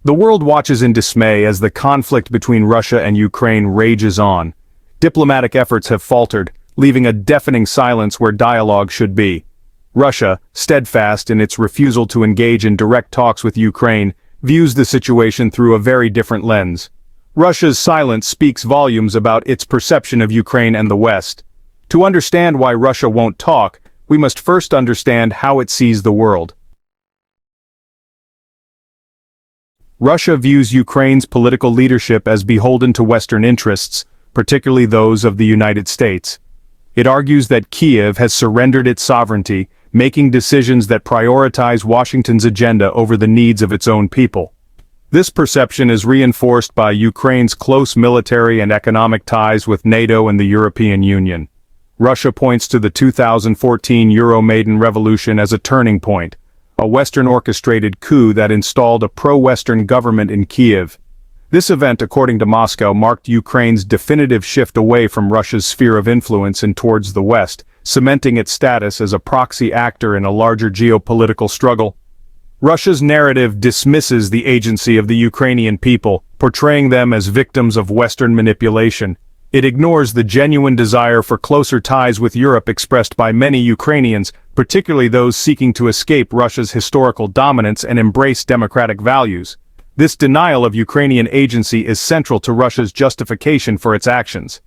The world watches in dismay as the conflict between Russia and Ukraine rages on. Diplomatic efforts have faltered, leaving a deafening silence where dialogue should be. Russia, steadfast in its refusal to engage in direct talks with Ukraine, views the situation through a very different lens. Russia's silence speaks volumes about its perception of Ukraine and the West. To understand why Russia won't talk, we must first understand how it sees the world. Russia views Ukraine's political leadership as beholden to Western interests, particularly those of the United States. It argues that Kiev has surrendered its sovereignty, making decisions that prioritize Washington's agenda over the needs of its own people. This perception is reinforced by Ukraine's close military and economic ties with NATO and the European Union. Russia points to the 2014 Euromaidan revolution as a turning point, a Western-orchestrated coup that installed a pro-Western government in Kiev. This event, according to Moscow, marked Ukraine's definitive shift away from Russia's sphere of influence and towards the West, cementing its status as a proxy actor in a larger geopolitical struggle. Russia's narrative dismisses the agency of the Ukrainian people, portraying them as victims of Western manipulation. It ignores the genuine desire for closer ties with Europe expressed by many Ukrainians, particularly those seeking to escape Russia's historical dominance and embrace democratic values. This denial of Ukrainian agency is central to Russia's justification for its actions.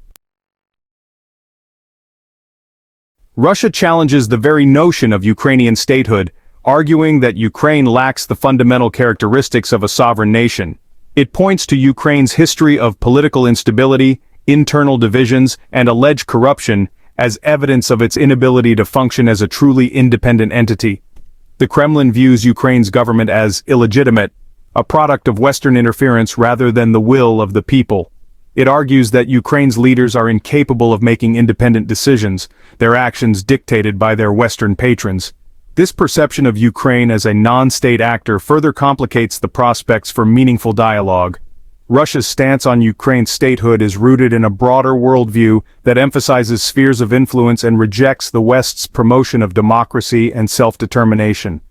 Russia challenges the very notion of Ukrainian statehood, arguing that Ukraine lacks the fundamental characteristics of a sovereign nation. It points to Ukraine's history of political instability, internal divisions, and alleged corruption as evidence of its inability to function as a truly independent entity. The Kremlin views Ukraine's government as illegitimate, a product of Western interference rather than the will of the people. It argues that Ukraine's leaders are incapable of making independent decisions, their actions dictated by their Western patrons. This perception of Ukraine as a non-state actor further complicates the prospects for meaningful dialogue. Russia's stance on Ukraine's statehood is rooted in a broader worldview that emphasizes spheres of influence and rejects the West's promotion of democracy and self-determination.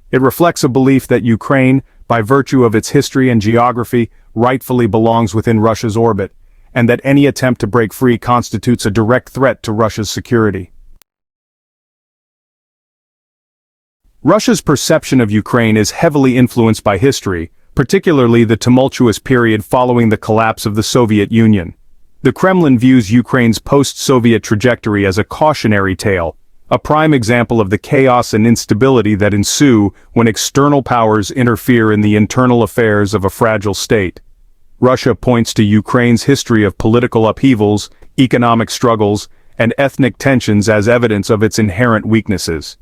It reflects a belief that Ukraine, by virtue of its history and geography, rightfully belongs within Russia's orbit, and that any attempt to break free constitutes a direct threat to Russia's security. Russia's perception of Ukraine is heavily influenced by history, particularly the tumultuous period following the collapse of the Soviet Union. The Kremlin views Ukraine's post-Soviet trajectory as a cautionary tale, a prime example of the chaos and instability that ensue when external powers interfere in the internal affairs of a fragile state. Russia points to Ukraine's history of political upheavals, economic struggles, and ethnic tensions as evidence of its inherent weaknesses.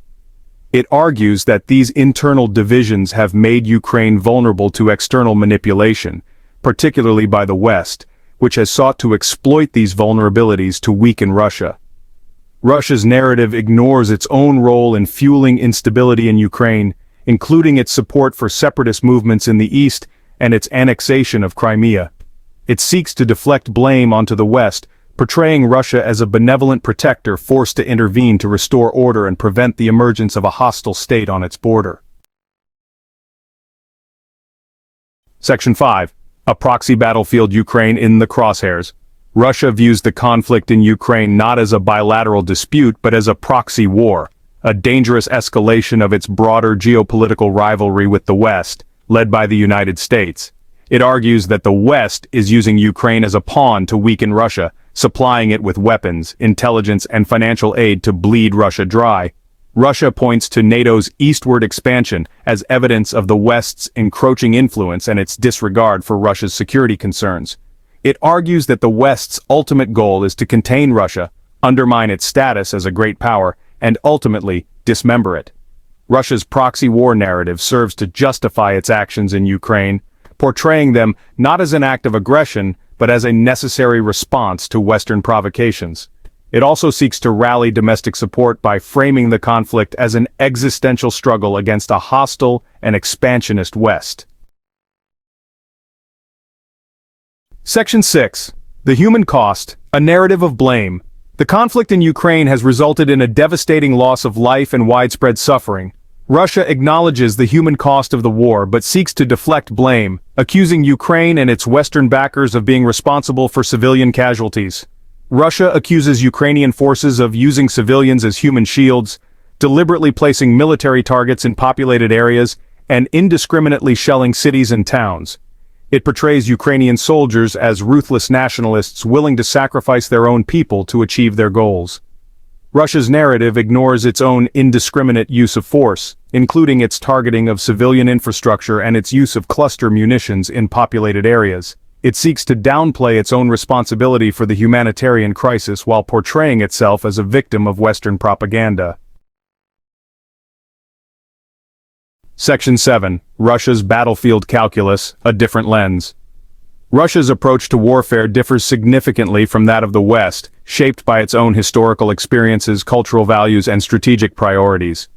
It argues that these internal divisions have made Ukraine vulnerable to external manipulation, particularly by the West, which has sought to exploit these vulnerabilities to weaken Russia. Russia's narrative ignores its own role in fueling instability in Ukraine, including its support for separatist movements in the East and its annexation of Crimea. It seeks to deflect blame onto the West, portraying Russia as a benevolent protector forced to intervene to restore order and prevent the emergence of a hostile state on its border. Section 5. A proxy battlefield Ukraine in the crosshairs. Russia views the conflict in Ukraine not as a bilateral dispute but as a proxy war, a dangerous escalation of its broader geopolitical rivalry with the West, led by the United States. It argues that the West is using Ukraine as a pawn to weaken Russia, supplying it with weapons, intelligence, and financial aid to bleed Russia dry. Russia points to NATO's eastward expansion as evidence of the West's encroaching influence and its disregard for Russia's security concerns. It argues that the West's ultimate goal is to contain Russia, undermine its status as a great power, and ultimately dismember it. Russia's proxy war narrative serves to justify its actions in Ukraine, portraying them not as an act of aggression, but as a necessary response to Western provocations. It also seeks to rally domestic support by framing the conflict as an existential struggle against a hostile and expansionist West. Section 6. The human cost, a narrative of blame. The conflict in Ukraine has resulted in a devastating loss of life and widespread suffering. Russia acknowledges the human cost of the war but seeks to deflect blame, accusing Ukraine and its Western backers of being responsible for civilian casualties. Russia accuses Ukrainian forces of using civilians as human shields, deliberately placing military targets in populated areas, and indiscriminately shelling cities and towns. It portrays Ukrainian soldiers as ruthless nationalists willing to sacrifice their own people to achieve their goals. Russia's narrative ignores its own indiscriminate use of force, including its targeting of civilian infrastructure and its use of cluster munitions in populated areas. It seeks to downplay its own responsibility for the humanitarian crisis while portraying itself as a victim of Western propaganda. Section 7. Russia's Battlefield Calculus, a Different Lens. Russia's approach to warfare differs significantly from that of the West, shaped by its own historical experiences, cultural values, and strategic priorities.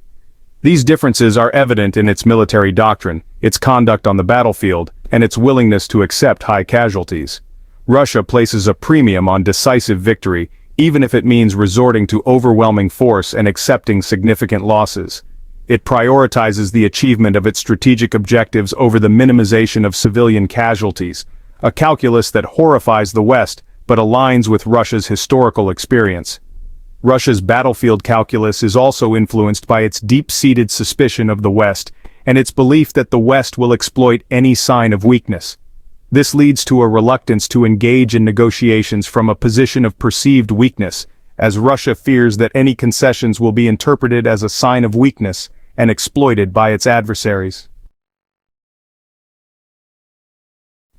These differences are evident in its military doctrine, its conduct on the battlefield, and its willingness to accept high casualties. Russia places a premium on decisive victory, even if it means resorting to overwhelming force and accepting significant losses. It prioritizes the achievement of its strategic objectives over the minimization of civilian casualties, a calculus that horrifies the West but aligns with Russia's historical experience. Russia's battlefield calculus is also influenced by its deep-seated suspicion of the West and its belief that the West will exploit any sign of weakness. This leads to a reluctance to engage in negotiations from a position of perceived weakness, as Russia fears that any concessions will be interpreted as a sign of weakness and exploited by its adversaries.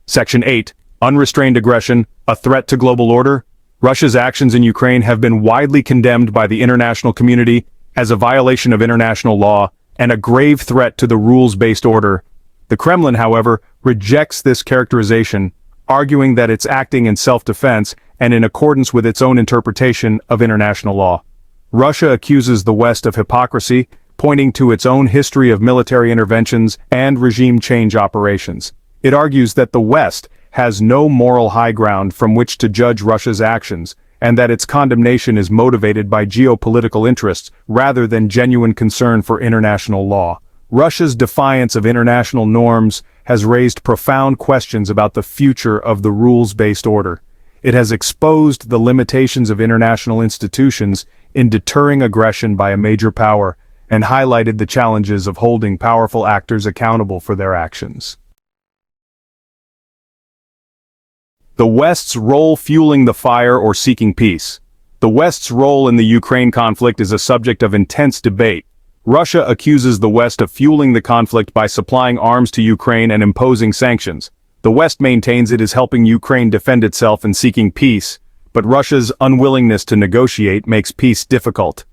Section 8. Unrestrained Aggression, a Threat to Global Order. Russia's actions in Ukraine have been widely condemned by the international community as a violation of international law and a grave threat to the rules-based order. The Kremlin, however, rejects this characterization, arguing that it's acting in self-defense and in accordance with its own interpretation of international law. Russia accuses the West of hypocrisy, pointing to its own history of military interventions and regime change operations. It argues that the West has no moral high ground from which to judge Russia's actions, and that its condemnation is motivated by geopolitical interests rather than genuine concern for international law. Russia's defiance of international norms has raised profound questions about the future of the rules-based order. It has exposed the limitations of international institutions in deterring aggression by a major power, and highlighted the challenges of holding powerful actors accountable for their actions. The West's role fueling the fire or seeking peace. The West's role in the Ukraine conflict is a subject of intense debate. Russia accuses the West of fueling the conflict by supplying arms to Ukraine and imposing sanctions. The West maintains it is helping Ukraine defend itself and seeking peace, but Russia's unwillingness to negotiate makes peace difficult.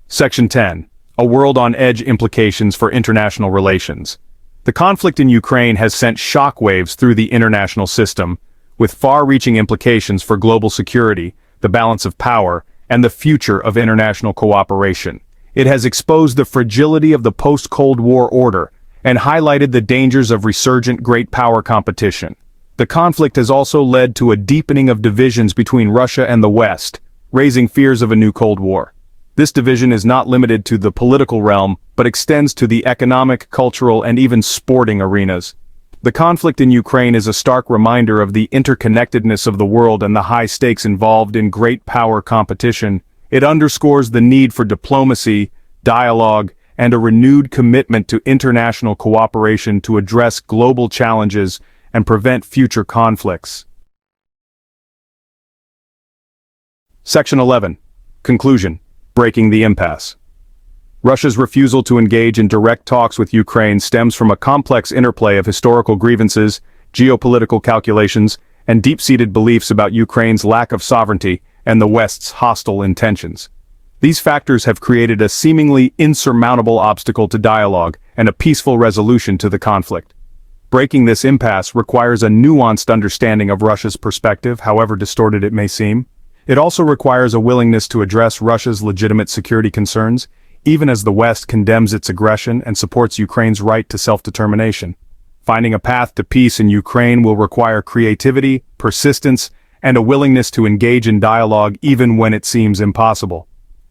Section 10. A World on Edge Implications for International Relations. The conflict in Ukraine has sent shockwaves through the international system, with far-reaching implications for global security, the balance of power, and the future of international cooperation. It has exposed the fragility of the post-Cold War order, and highlighted the dangers of resurgent great power competition. The conflict has also led to a deepening of divisions between Russia and the West, raising fears of a new Cold War. This division is not limited to the political realm, but extends to the economic, cultural, and even sporting arenas. The conflict in Ukraine is a stark reminder of the interconnectedness of the world and the high stakes involved in great power competition. It underscores the need for diplomacy, dialogue, and a renewed commitment to international cooperation to address global challenges and prevent future conflicts. Section 11. Conclusion. Breaking the impasse. Russia's refusal to engage in direct talks with Ukraine stems from a complex interplay of historical grievances, geopolitical calculations, and deep-seated beliefs about Ukraine's lack of sovereignty and the West's hostile intentions. These factors have created a seemingly insurmountable obstacle to dialogue and a peaceful resolution to the conflict. Breaking this impasse requires a nuanced understanding of Russia's perspective, however distorted it may seem. It also requires a willingness to address Russia's legitimate security concerns, even as the West condemns its aggression and supports Ukraine's right to self-determination. Finding a path to peace in Ukraine will require creativity, persistence, and a willingness to engage in dialogue even when it seems impossible.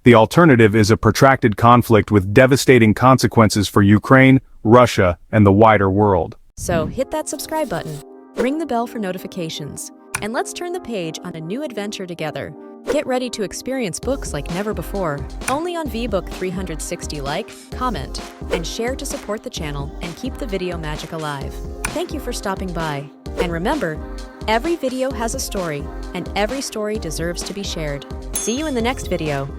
The alternative is a protracted conflict with devastating consequences for Ukraine, Russia, and the wider world. So hit that subscribe button, ring the bell for notifications, and let's turn the page on a new adventure together. Get ready to experience books like never before, only on VBook 360. Like, comment, and share to support the channel and keep the video magic alive. Thank you for stopping by. And remember, every video has a story, and every story deserves to be shared. See you in the next video.